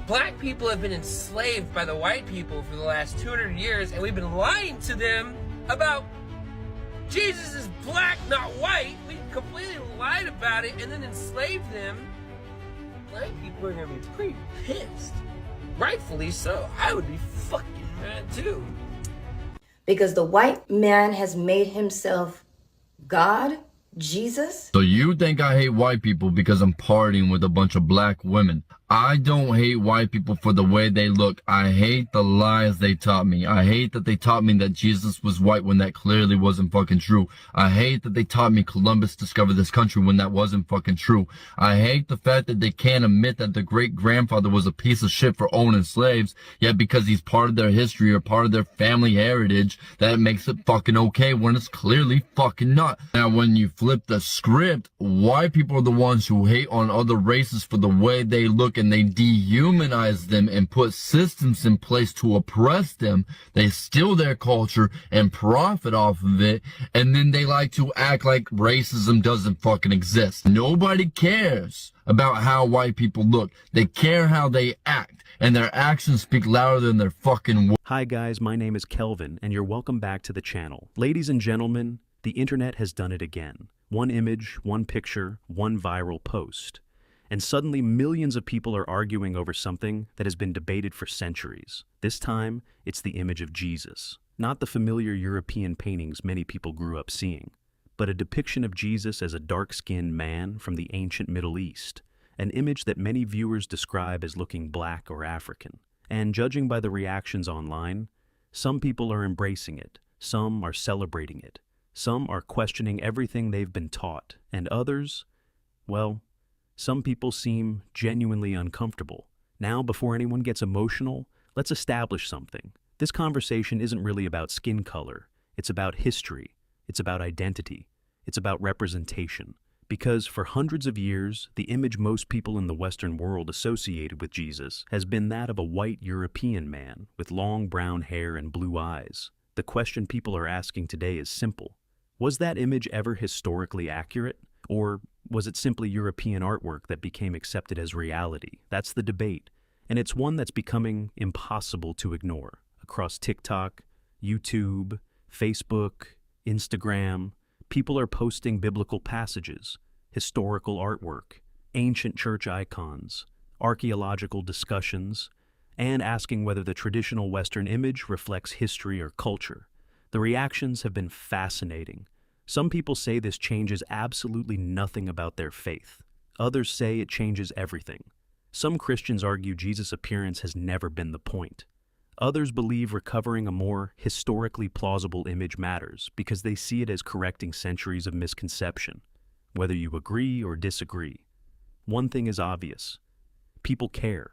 Black people have been enslaved by the white people for the last 200 years, and we've been lying to them about Jesus is black, not white. We completely lied about it and then enslaved them. Black people are gonna be pretty pissed. Rightfully so. I would be fucking mad too. Because the white man has made himself God, Jesus. So you think I hate white people because I'm partying with a bunch of black women? I don't hate white people for the way they look. I hate the lies they taught me. I hate that they taught me that Jesus was white when that clearly wasn't fucking true. I hate that they taught me Columbus discovered this country when that wasn't fucking true. I hate the fact that they can't admit that the great-grandfather was a piece of shit for owning slaves, yet because he's part of their history or part of their family heritage, that makes it fucking okay when it's clearly fucking not. Now, when you flip the script, white people are the ones who hate on other races for the way they look, and they dehumanize them and put systems in place to oppress them. They steal their culture and profit off of it, and then they like to act like racism doesn't fucking exist. Nobody cares about how white people look. They care how they act, and their actions speak louder than their fucking words. Hi guys, my name is Kelvin, and you're welcome back to the channel. Ladies and gentlemen, the internet has done it again. One image, one picture, one viral post. And suddenly millions of people are arguing over something that has been debated for centuries. This time, it's the image of Jesus. Not the familiar European paintings many people grew up seeing, but a depiction of Jesus as a dark-skinned man from the ancient Middle East, an image that many viewers describe as looking black or African. And judging by the reactions online, some people are embracing it, some are celebrating it, some are questioning everything they've been taught, and others, well, some people seem genuinely uncomfortable. Now, before anyone gets emotional, let's establish something. This conversation isn't really about skin color. It's about history. It's about identity. It's about representation. Because for hundreds of years, the image most people in the Western world associated with Jesus has been that of a white European man with long brown hair and blue eyes. The question people are asking today is simple. Was that image ever historically accurate? Or was it simply European artwork that became accepted as reality? That's the debate, and it's one that's becoming impossible to ignore. Across TikTok, YouTube, Facebook, Instagram, people are posting biblical passages, historical artwork, ancient church icons, archaeological discussions, and asking whether the traditional Western image reflects history or culture. The reactions have been fascinating. Some people say this changes absolutely nothing about their faith. Others say it changes everything. Some Christians argue Jesus' appearance has never been the point. Others believe recovering a more historically plausible image matters because they see it as correcting centuries of misconception. Whether you agree or disagree, one thing is obvious. People care.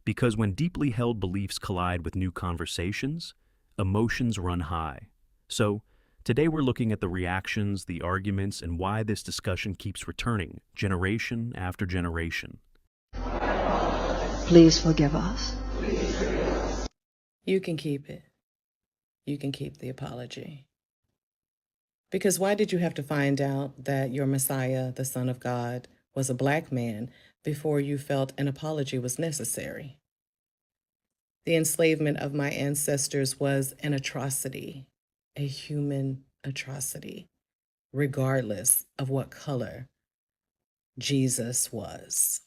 Because when deeply held beliefs collide with new conversations, emotions run high. So, today we're looking at the reactions, the arguments, and why this discussion keeps returning, generation after generation. Please forgive us. You can keep it. You can keep the apology. Because why did you have to find out that your Messiah, the Son of God, was a black man before you felt an apology was necessary? The enslavement of my ancestors was an atrocity, a human atrocity, regardless of what color Jesus was.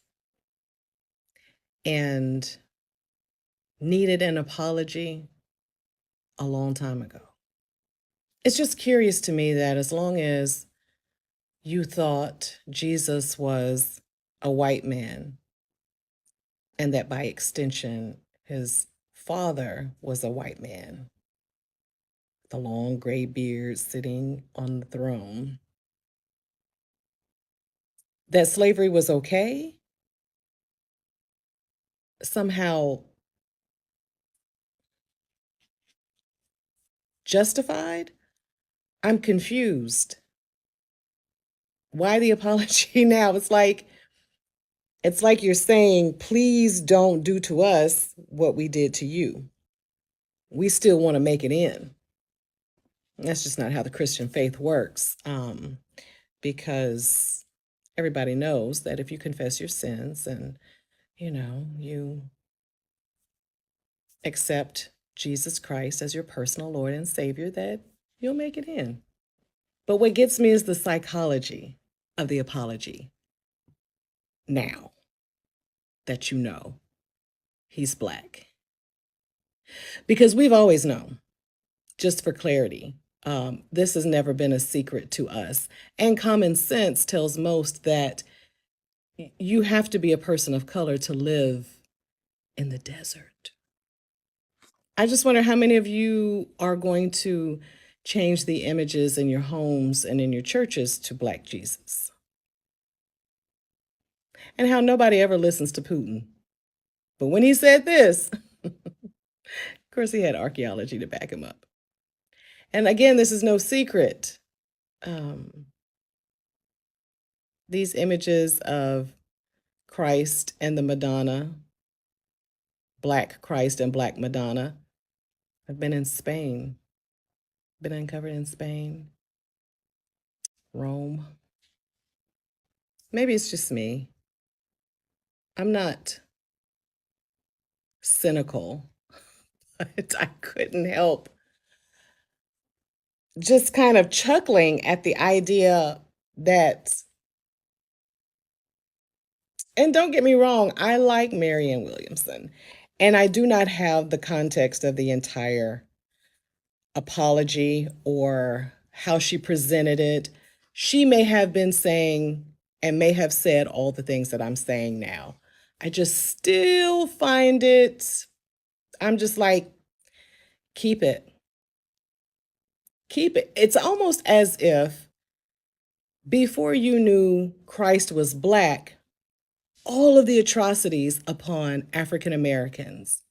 And needed an apology a long time ago. It's just curious to me that as long as you thought Jesus was a white man, and that by extension, his father was a white man, the long gray beard sitting on the throne, that slavery was okay, somehow justified? I'm confused. Why the apology now? It's like you're saying, please don't do to us what we did to you. We still want to make it in. That's just not how the Christian faith works. Because everybody knows that if you confess your sins and you accept Jesus Christ as your personal Lord and Savior, that you'll make it in. But what gets me is the psychology of the apology. Now that you know he's Black. Because we've always known, just for clarity, this has never been a secret to us. And common sense tells most that you have to be a person of color to live in the desert. I just wonder how many of you are going to change the images in your homes and in your churches to Black Jesus. And how nobody ever listens to Putin. But when he said this, of course, he had archaeology to back him up. And again, this is no secret. These images of Christ and the Madonna, Black Christ and Black Madonna, have been in Spain, been uncovered in Spain, Rome. Maybe it's just me. I'm not cynical, but I couldn't help just kind of chuckling at the idea that, and don't get me wrong, I like Marianne Williamson, and I do not have the context of the entire apology or how she presented it. She may have been saying and may have said all the things that I'm saying now. I just still find it, I'm just like, keep it. Keep it. It's almost as if before you knew Christ was Black, all of the atrocities upon African Americans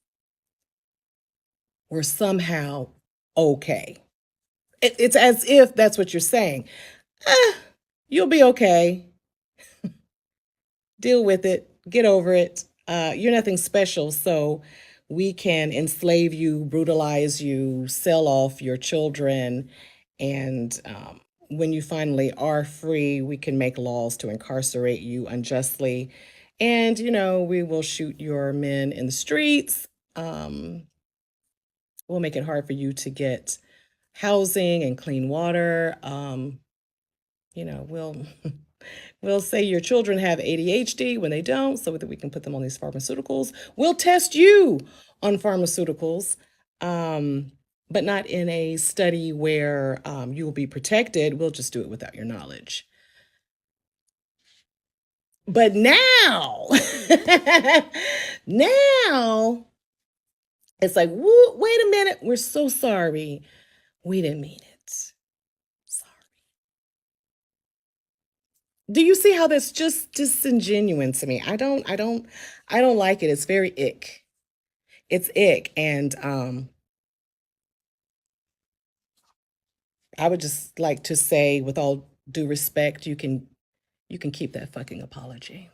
were somehow okay. It's as if that's what you're saying. You'll be okay. Deal with it. Get over it. You're nothing special, so we can enslave you, brutalize you, sell off your children, and when you finally are free, we can make laws to incarcerate you unjustly. And, we will shoot your men in the streets. We'll make it hard for you to get housing and clean water. We'll say your children have ADHD when they don't, so that we can put them on these pharmaceuticals. We'll test you on pharmaceuticals, but not in a study where you will be protected. We'll just do it without your knowledge. But now, now, it's like, wait a minute, we're so sorry. We didn't mean it. Sorry. Do you see how that's just disingenuous to me? I don't like it. It's very ick. It's ick. And I would just like to say, with all due respect, you can keep that fucking apology.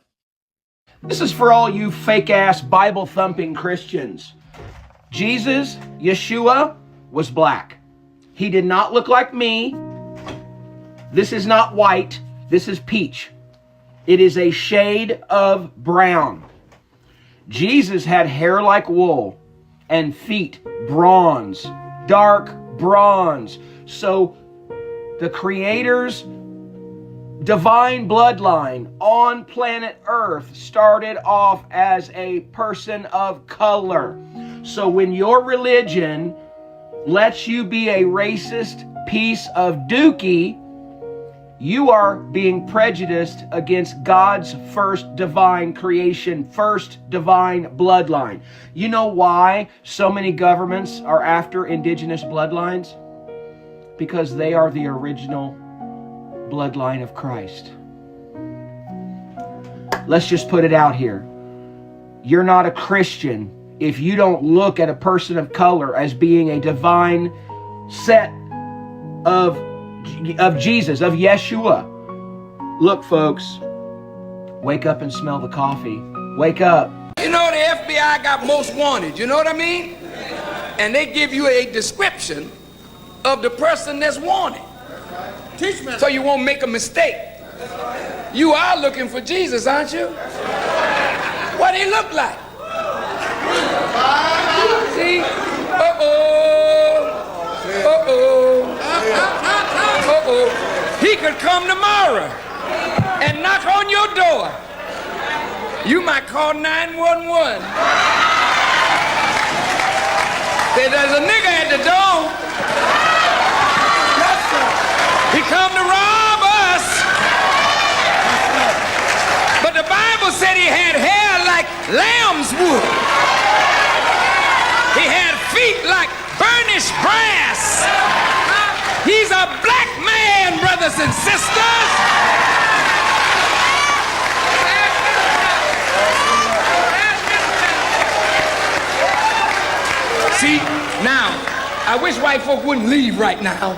This is for all you fake-ass Bible-thumping Christians. Jesus, Yeshua, was Black. He did not look like me. This is not white. This is peach. It is a shade of brown. Jesus had hair like wool and feet bronze, dark bronze. So the Creator's divine bloodline on planet Earth started off as a person of color. So when your religion lets you be a racist piece of dookie, you are being prejudiced against God's first divine creation, first divine bloodline. You know why so many governments are after indigenous bloodlines? Because they are the original bloodline of Christ. Let's just put it out here. You're not a Christian if you don't look at a person of color as being a divine set of Jesus, of Yeshua. Look, folks, wake up and smell the coffee. Wake up. You know, the FBI got most wanted, you know what I mean? And they give you a description of the person that's wanted. Teach me. So you won't make a mistake. You are looking for Jesus, aren't you? what he looked like. See? Uh-oh. Uh-oh. Uh-oh. He could come tomorrow and knock on your door. You might call 911. Say, there's a nigga at the door. Yes, sir. He come to rob us. But the Bible said he had hair like lamb's wool. He had feet like burnished brass. He's a black man, brothers and sisters. See, now, I wish white folk wouldn't leave right now.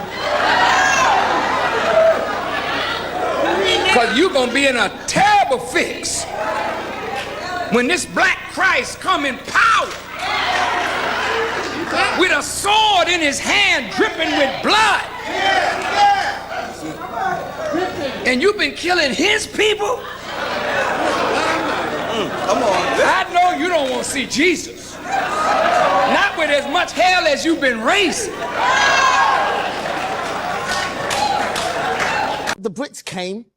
Because you're going to be in a terrible fix when this black Christ come in power with a sword in his hand dripping with blood. And you've been killing his people? Come on. I know you don't want to see Jesus. Not with as much hell as you've been raising. The Brits came,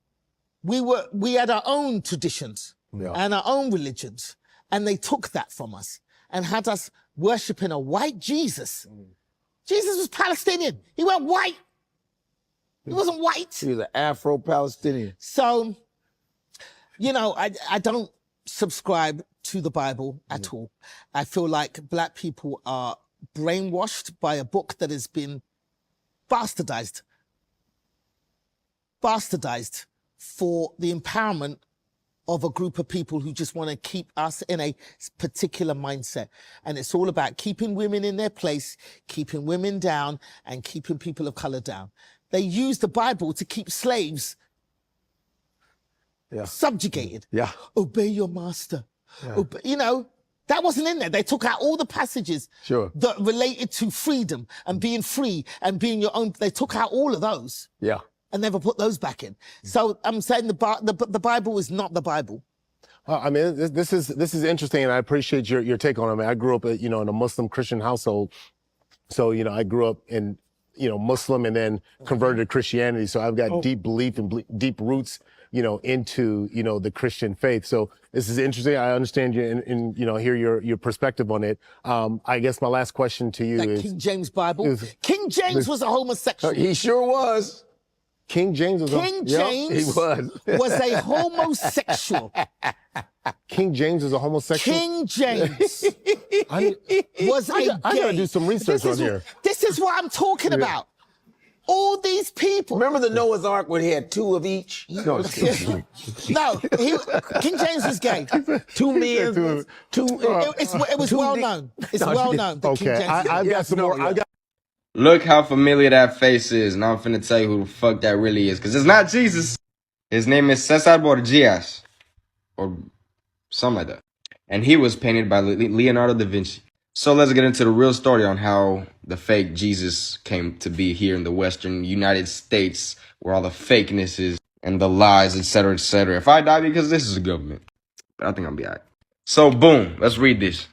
we had our own traditions and our own religions, and they took that from us and had us worshiping a white Jesus. Jesus was Palestinian. He wasn't white. He wasn't white. He was an Afro-Palestinian. So, you know, I don't subscribe to the Bible at all. I feel like black people are brainwashed by a book that has been bastardized for the empowerment of a group of people who just want to keep us in a particular mindset. And it's all about keeping women in their place, keeping women down, and keeping people of color down. They use the Bible to keep slaves subjugated. Obey your master. You know, that wasn't in there. They took out all the passages that related to freedom and being free and being your own. They took out all of those. And never put those back in. So I'm saying the Bible is not the Bible. I mean, this is interesting, and I appreciate your take on it. I mean, I grew up, in a Muslim Christian household, so I grew up in, Muslim and then converted to Christianity. So I've got deep belief and deep roots, into the Christian faith. So this is interesting. I understand you and hear your perspective on it. I guess my last question to you is King James Bible. King James was a homosexual. He sure was. King James was a homosexual. King James is a homosexual? King James was a gay. I gotta do some research on here. This is what I'm talking about. All these people. Remember the Noah's Ark where he had two of each? No, King James was gay. Two men. It was well known. It's well known that King James. I've got some more. Look how familiar that face is. Now I'm finna tell you who the fuck that really is. Because it's not Jesus. His name is Cesare Borgia. Or something like that. And he was painted by Leonardo da Vinci. So let's get into the real story on how the fake Jesus came to be here in the Western United States. Where all the fakeness is and the lies, etc., etc. If I die because this is a government. But I think I'll be alright. So boom. Let's read this.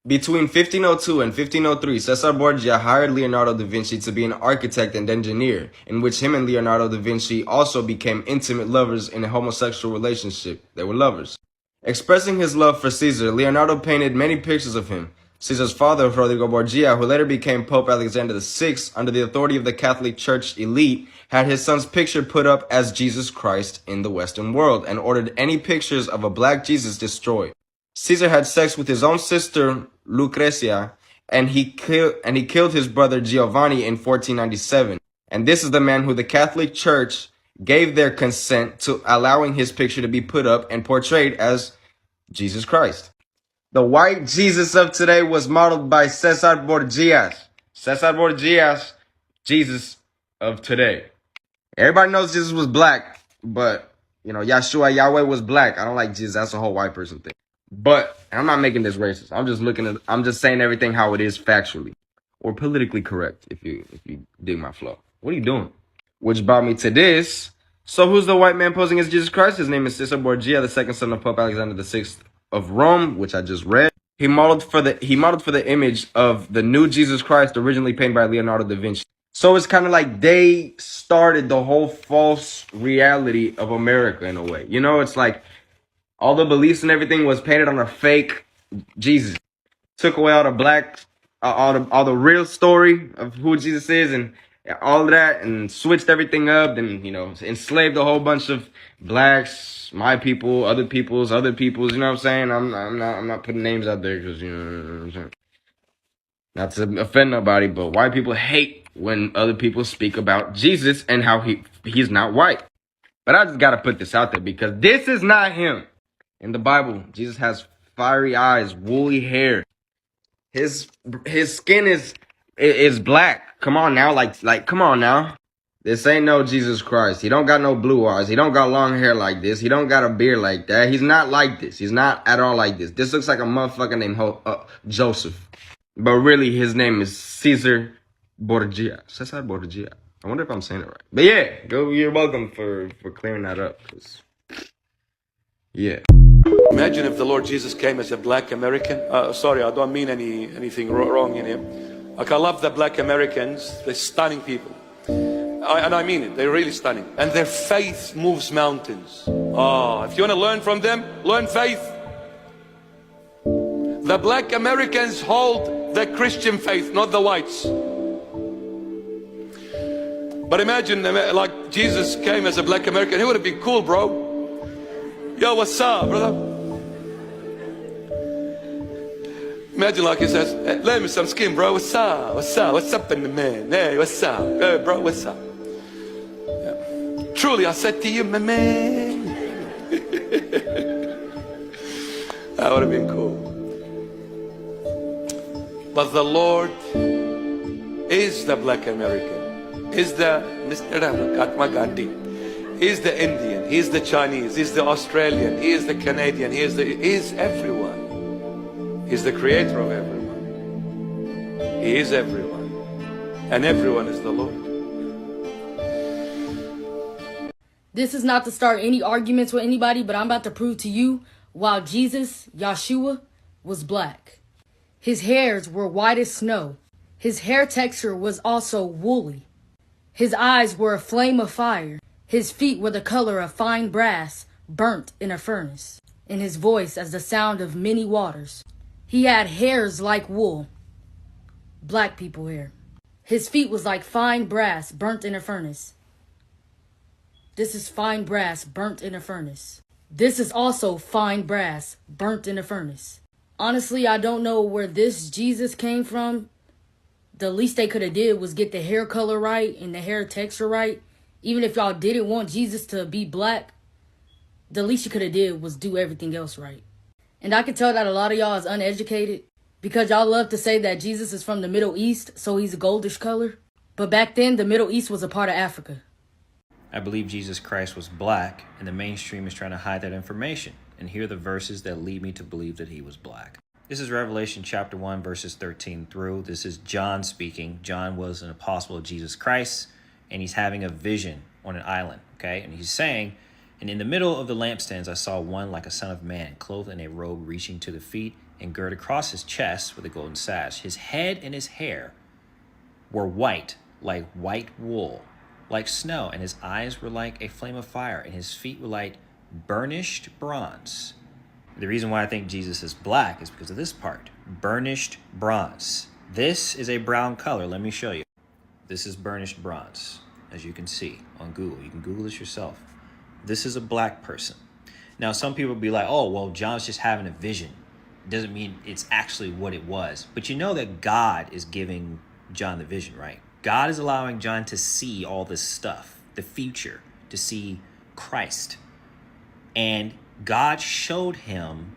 Between 1502 and 1503, Cesare Borgia hired Leonardo da Vinci to be an architect and engineer, in which him and Leonardo da Vinci also became intimate lovers in a homosexual relationship. They were lovers. Expressing his love for Caesar, Leonardo painted many pictures of him. Caesar's father, Rodrigo Borgia, who later became Pope Alexander VI under the authority of the Catholic Church elite, had his son's picture put up as Jesus Christ in the Western world and ordered any pictures of a black Jesus destroyed. Caesar had sex with his own sister, Lucrezia, and he killed his brother Giovanni in 1497. And this is the man who the Catholic Church gave their consent to allowing his picture to be put up and portrayed as Jesus Christ. The white Jesus of today was modeled by Cesare Borgia. Cesare Borgia, Jesus of today. Everybody knows Jesus was black, but, Yahshua, Yahweh was black. I don't like Jesus. That's a whole white person thing. But I'm not making this racist. I'm just saying everything how it is factually or politically correct. If you dig my flow. What are you doing? Which brought me to this. So who's the white man posing as Jesus Christ? His name is Cesare Borgia, the second son of Pope Alexander VI of Rome, which I just read. He modeled for the image of the new Jesus Christ, originally painted by Leonardo da Vinci. So it's kind of like they started the whole false reality of America in a way. You know, it's like all the beliefs and everything was painted on a fake Jesus. Took away all the black, all the real story of who Jesus is and all of that, and switched everything up. And you know, enslaved a whole bunch of blacks, my people, other peoples. You know what I'm saying? I'm not putting names out there because you know what I'm saying. Not to offend nobody, but white people hate when other people speak about Jesus and how he's not white. But I just gotta put this out there because this is not him. In the Bible, Jesus has fiery eyes, woolly hair. His skin is black. Come on now, like come on now. This ain't no Jesus Christ. He don't got no blue eyes. He don't got long hair like this. He don't got a beard like that. He's not like this. He's not at all like this. This looks like a motherfucker named Joseph. But really, his name is Cesare Borgia. Cesare Borgia. I wonder if I'm saying it right. But yeah, you're welcome for clearing that up. Yeah. Imagine if the Lord Jesus came as a black American. Sorry, I don't mean anything wrong in him. Like, I love the black Americans. They're stunning people. And I mean it. They're really stunning. And their faith moves mountains. Oh, if you want to learn from them, learn faith. The black Americans hold the Christian faith, not the whites. But imagine, like, Jesus came as a black American. He would have been cool, bro. Yo, what's up, brother? Imagine like he says, hey, lend me some skin, bro. What's up? What's up? What's up in the man? Hey, what's up? Hey, bro, what's up? Yeah. Truly, I said to you, my man. That would have been cool. But the Lord is the black American, is the Mr. Mahatma Gandhi. He's the Indian, he's the Chinese, he's the Australian, he is the Canadian, he is everyone. He's the creator of everyone. He is everyone. And everyone is the Lord. This is not to start any arguments with anybody, but I'm about to prove to you while Jesus, Yeshua, was black. His hairs were white as snow. His hair texture was also woolly. His eyes were a flame of fire. His feet were the color of fine brass burnt in a furnace, and his voice as the sound of many waters. He had hairs like wool, black people hair. His feet was like fine brass burnt in a furnace. This is fine brass burnt in a furnace. This is also fine brass burnt in a furnace. Honestly, I don't know where this Jesus came from. The least they could have did was get the hair color right and the hair texture right. Even if y'all didn't want Jesus to be black, the least you could have did was do everything else right. And I can tell that a lot of y'all is uneducated because y'all love to say that Jesus is from the Middle East, so he's a goldish color. But back then, the Middle East was a part of Africa. I believe Jesus Christ was black, and the mainstream is trying to hide that information. And here are the verses that lead me to believe that he was black. This is Revelation chapter 1, verses 13 through. This is John speaking. John was an apostle of Jesus Christ, and he's having a vision on an island, okay? And he's saying, and in the middle of the lampstands, I saw one like a son of man, clothed in a robe reaching to the feet and girded across his chest with a golden sash. His head and his hair were white, like white wool, like snow, and his eyes were like a flame of fire, and his feet were like burnished bronze. The reason why I think Jesus is black is because of this part, burnished bronze. This is a brown color. Let me show you. This is burnished bronze, as you can see on Google. You can Google this yourself. This is a black person. Now, some people will be like, oh, well, John's just having a vision. It doesn't mean it's actually what it was. But you know that God is giving John the vision, right? God is allowing John to see all this stuff, the future, to see Christ. And God showed him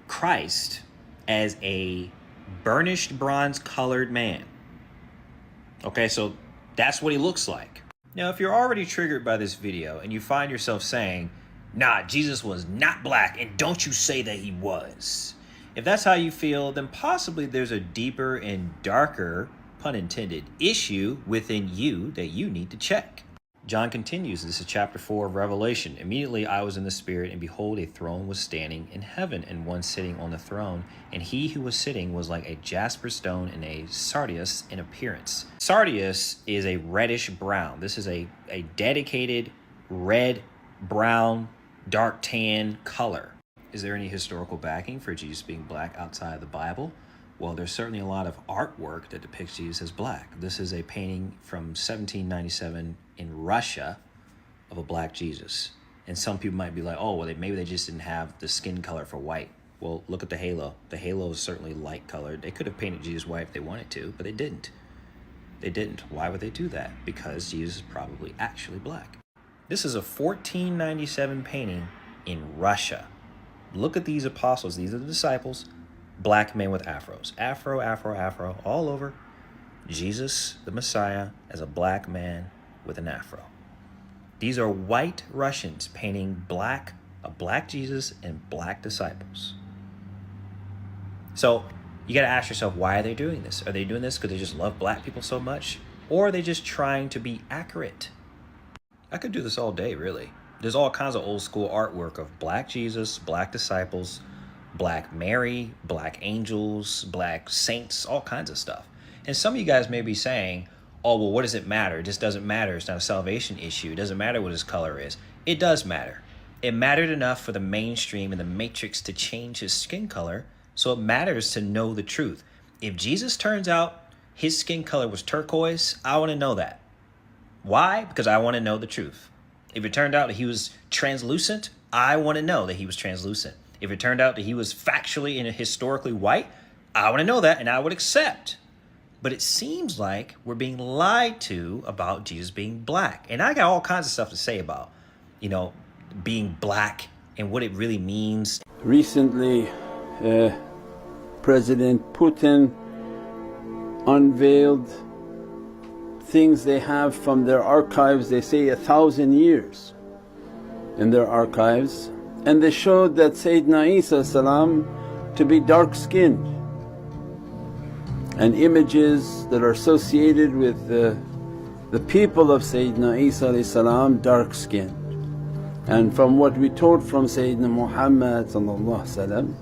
Christ as a burnished bronze colored man. Okay, so that's what he looks like. Now, if you're already triggered by this video and you find yourself saying, nah, Jesus was not black, and don't you say that he was. If that's how you feel, then possibly there's a deeper and darker, pun intended, issue within you that you need to check. John continues, this is chapter 4 of Revelation. Immediately I was in the Spirit, and behold, a throne was standing in heaven, and one sitting on the throne. And he who was sitting was like a jasper stone and a sardius in appearance. Sardius is a reddish brown. This is a dedicated red, brown, dark tan color. Is there any historical backing for Jesus being black outside of the Bible? Well, there's certainly a lot of artwork that depicts Jesus as black. This is a painting from 1797 in Russia of a black Jesus. And some people might be like, oh, well, maybe they just didn't have the skin color for white. Well, look at the halo. The halo is certainly light colored. They could have painted Jesus white if they wanted to, but they didn't. They didn't. Why would they do that? Because Jesus is probably actually black. This is a 1497 painting in Russia. Look at these apostles. These are the disciples. Black men with afros. Afro, afro, afro, all over. Jesus, the Messiah, as a black man with an afro. These are white Russians painting a black Jesus and black disciples. So you got to ask yourself, why are they doing this? Are they doing this because they just love black people so much? Or are they just trying to be accurate? I could do this all day, really. There's all kinds of old school artwork of black Jesus, black disciples, black Mary, black angels, black saints, all kinds of stuff. And some of you guys may be saying, oh, well, what does it matter? It just doesn't matter. It's not a salvation issue. It doesn't matter what his color is. It does matter. It mattered enough for the mainstream and the Matrix to change his skin color, so it matters to know the truth. If Jesus turns out his skin color was turquoise, I want to know that. Why? Because I want to know the truth. If it turned out that he was translucent, I want to know that he was translucent. If it turned out that he was factually and historically white, I want to know that and I would accept. But it seems like we're being lied to about Jesus being black. And I got all kinds of stuff to say about, being black and what it really means. Recently, President Putin unveiled things they have from their archives, they say 1,000 years in their archives, and they showed that Sayyidina Isa salam to be dark-skinned, and images that are associated with the people of Sayyidina Isa salam dark-skinned. And from what we taught from Sayyidina Muhammad sallam,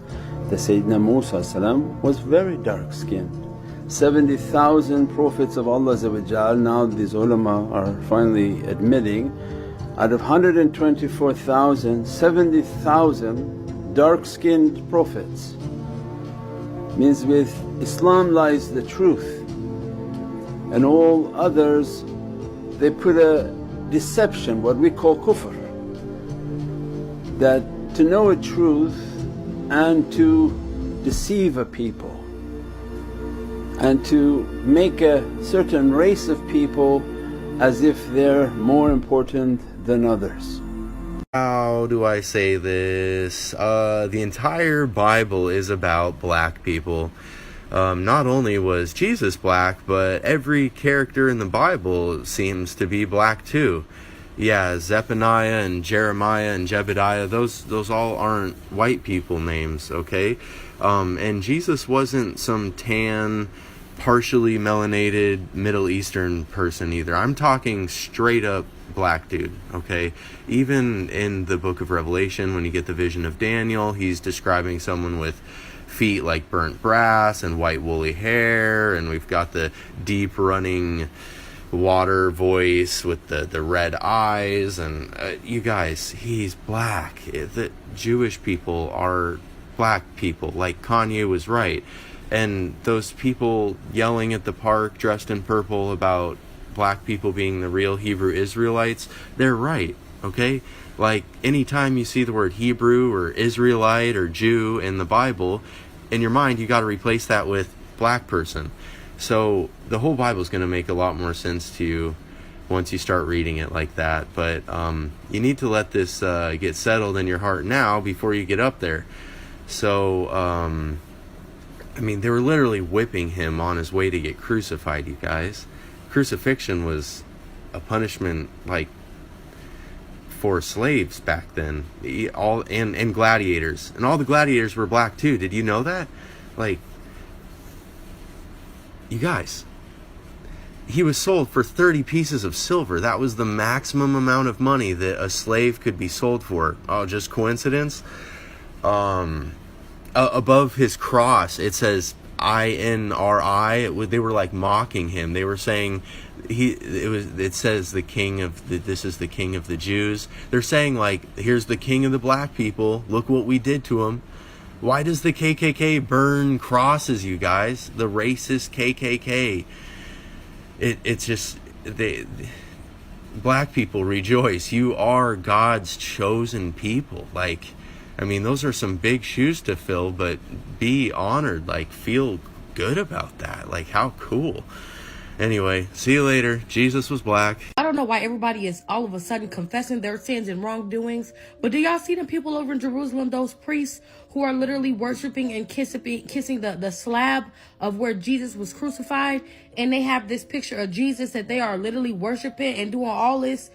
the Sayyidina Musa salam was very dark-skinned. 70,000 prophets of Allah now these ulama are finally admitting, out of 124,000, 70,000 dark-skinned prophets. Means with Islam lies the truth, and all others they put a deception, what we call kufr, that to know a truth and to deceive a people and to make a certain race of people as if they're more important than others. How do I say this? The entire Bible is about black people. Not only was Jesus black, but every character in the Bible seems to be black too. Yeah, Zephaniah and Jeremiah and Jebediah, those all aren't white people names, okay? And Jesus wasn't some tan, partially melanated Middle Eastern person either. I'm talking straight up black dude, okay? Even in the book of Revelation, when you get the vision of Daniel, he's describing someone with feet like burnt brass and white woolly hair, and we've got the deep running water voice with the red eyes, and you guys, he's black. The Jewish people are black people, like Kanye was right. And those people yelling at the park dressed in purple about black people being the real Hebrew Israelites, they're right, okay? Like, anytime you see the word Hebrew or Israelite or Jew in the Bible, in your mind you got to replace that with black person. So the whole Bible is going to make a lot more sense to you once you start reading it like that. But you need to let this get settled in your heart now before you get up there. So I mean, they were literally whipping him on his way to get crucified, you guys. Crucifixion was a punishment, like, for slaves back then. And gladiators. And all the gladiators were black too. Did you know that? Like, you guys, he was sold for 30 pieces of silver. That was the maximum amount of money that a slave could be sold for. Oh, just coincidence? Above his cross, it says INRI. They were like mocking him. They were saying it says this is the king of the Jews. They're saying, like, here's the king of the black people. Look what we did to him. Why does the KKK burn crosses, you guys? The racist KKK. It's just, black people rejoice. You are God's chosen people. Like, I mean, those are some big shoes to fill, but be honored, like, feel good about that. Like, how cool. Anyway, see you later. Jesus was black. I don't know why everybody is all of a sudden confessing their sins and wrongdoings, but do y'all see the people over in Jerusalem, those priests who are literally worshiping and kissing the slab of where Jesus was crucified, and they have this picture of Jesus that they are literally worshiping and doing all this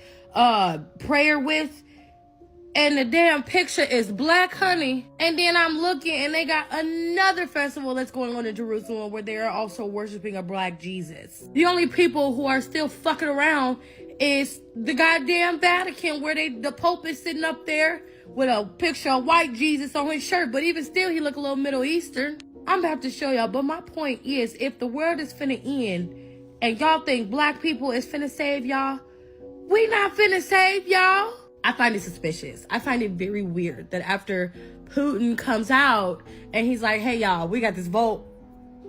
prayer with, and the damn picture is black, honey. And then I'm looking, and they got another festival that's going on in Jerusalem where they are also worshiping a black Jesus. The only people who are still fucking around is the goddamn Vatican, where the Pope is sitting up there with a picture of white Jesus on his shirt, but even still, he look a little Middle Eastern. I'm about to show y'all, but my point is, if the world is finna end, and y'all think black people is finna save y'all, we not finna save y'all. I find it suspicious. I find it very weird that after Putin comes out and he's like, hey, y'all, we got this vote.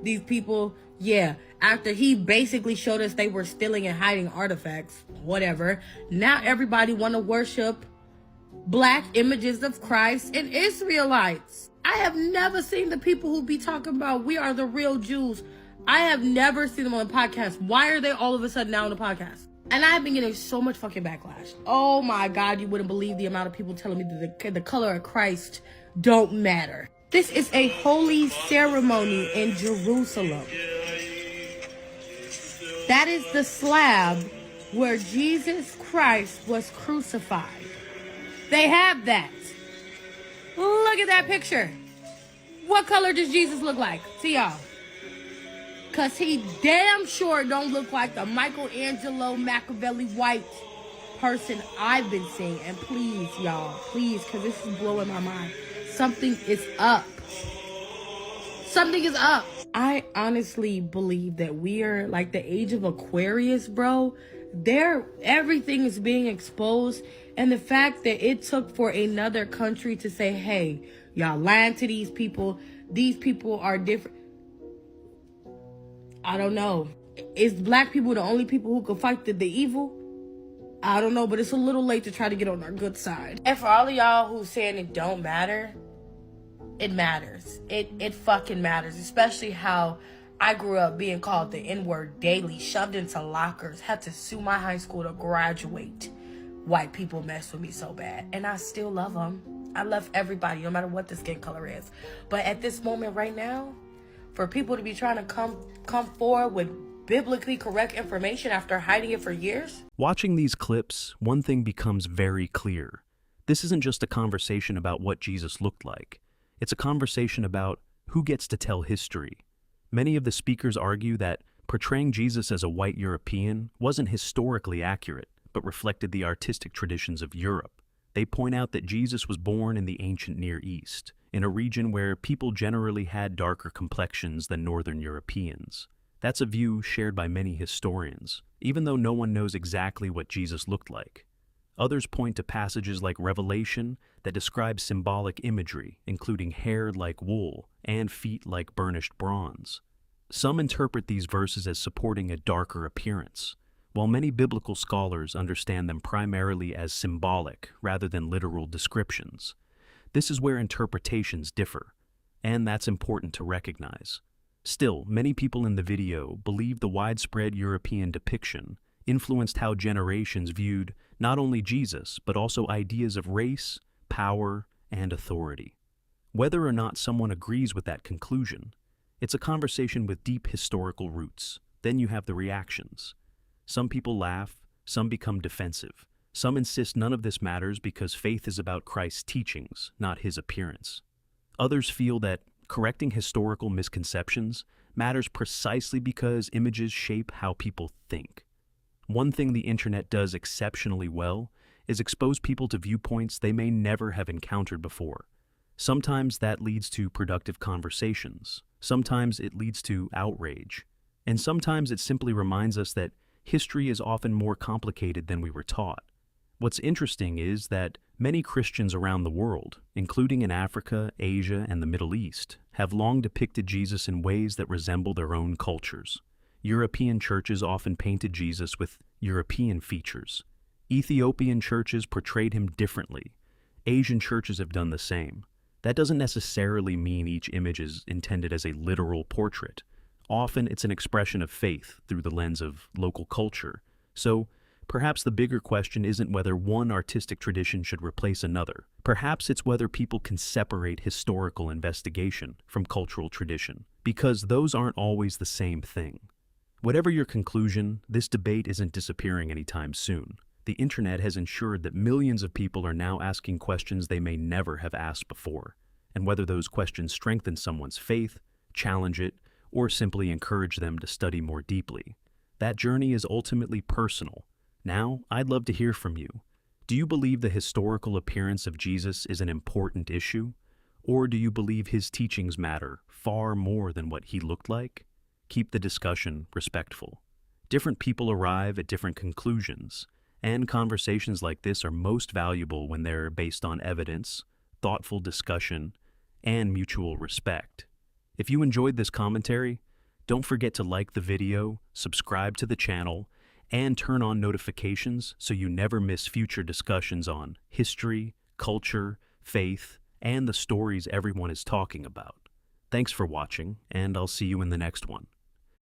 These people, yeah. After he basically showed us they were stealing and hiding artifacts, whatever. Now everybody want to worship black images of Christ and Israelites. I have never seen the people who be talking about we are the real Jews. I have never seen them on the podcast. Why are they all of a sudden now on the podcast? And I've been getting so much fucking backlash. Oh my God, you wouldn't believe the amount of people telling me that the color of Christ don't matter. This is a holy ceremony in Jerusalem. That is the slab where Jesus Christ was crucified. They have that. Look at that picture. What color does Jesus look like to y'all? Because he damn sure don't look like the Michelangelo Machiavelli white person I've been seeing. And please, y'all, please, because this is blowing my mind. Something is up. Something is up. I honestly believe that we are like the age of Aquarius, bro. Everything is being exposed. And the fact that it took for another country to say, hey, y'all lying to these people are different. I don't know. Is black people the only people who can fight the evil? I don't know, but it's a little late to try to get on our good side. And for all of y'all who's saying it don't matter, it matters. It fucking matters. Especially how I grew up being called the N-word daily, shoved into lockers, had to sue my high school to graduate. White people mess with me so bad. And I still love them. I love everybody, no matter what the skin color is. But at this moment right now, for people to be trying to come forward with biblically correct information after hiding it for years? Watching these clips, one thing becomes very clear. This isn't just a conversation about what Jesus looked like. It's a conversation about who gets to tell history. Many of the speakers argue that portraying Jesus as a white European wasn't historically accurate, but reflected the artistic traditions of Europe. They point out that Jesus was born in the ancient Near East, in a region where people generally had darker complexions than Northern Europeans. That's a view shared by many historians, even though no one knows exactly what Jesus looked like. Others point to passages like Revelation that describe symbolic imagery, including hair like wool and feet like burnished bronze. Some interpret these verses as supporting a darker appearance, while many biblical scholars understand them primarily as symbolic rather than literal descriptions. This is where interpretations differ, and that's important to recognize. Still, many people in the video believe the widespread European depiction influenced how generations viewed not only Jesus, but also ideas of race, power, and authority. Whether or not someone agrees with that conclusion, it's a conversation with deep historical roots. Then you have the reactions. Some people laugh, some become defensive. Some insist none of this matters because faith is about Christ's teachings, not his appearance. Others feel that Correcting historical misconceptions matters precisely because images shape how people think. One thing the internet does exceptionally well is expose people to viewpoints they may never have encountered before. Sometimes that leads to productive conversations. Sometimes it leads to outrage. And sometimes it simply reminds us that history is often more complicated than we were taught. What's interesting is that many Christians around the world, including in Africa, Asia, and the Middle East, have long depicted Jesus in ways that resemble their own cultures. European churches often painted Jesus with European features. Ethiopian churches portrayed him differently. Asian churches have done the same. That doesn't necessarily mean each image is intended as a literal portrait. Often it's an expression of faith through the lens of local culture. So, perhaps the bigger question isn't whether one artistic tradition should replace another. Perhaps it's whether people can separate historical investigation from cultural tradition, because those aren't always the same thing. Whatever your conclusion, this debate isn't disappearing anytime soon. The internet has ensured that millions of people are now asking questions they may never have asked before, and whether those questions strengthen someone's faith, challenge it, or simply encourage them to study more deeply. That journey is ultimately personal. Now, I'd love to hear from you. Do you believe the historical appearance of Jesus is an important issue? Or do you believe his teachings matter far more than what he looked like? Keep the discussion respectful. Different people arrive at different conclusions, and conversations like this are most valuable when they're based on evidence, thoughtful discussion, and mutual respect. If you enjoyed this commentary, don't forget to like the video, subscribe to the channel, and turn on notifications so you never miss future discussions on history, culture, faith, and the stories everyone is talking about. Thanks for watching, and I'll see you in the next one.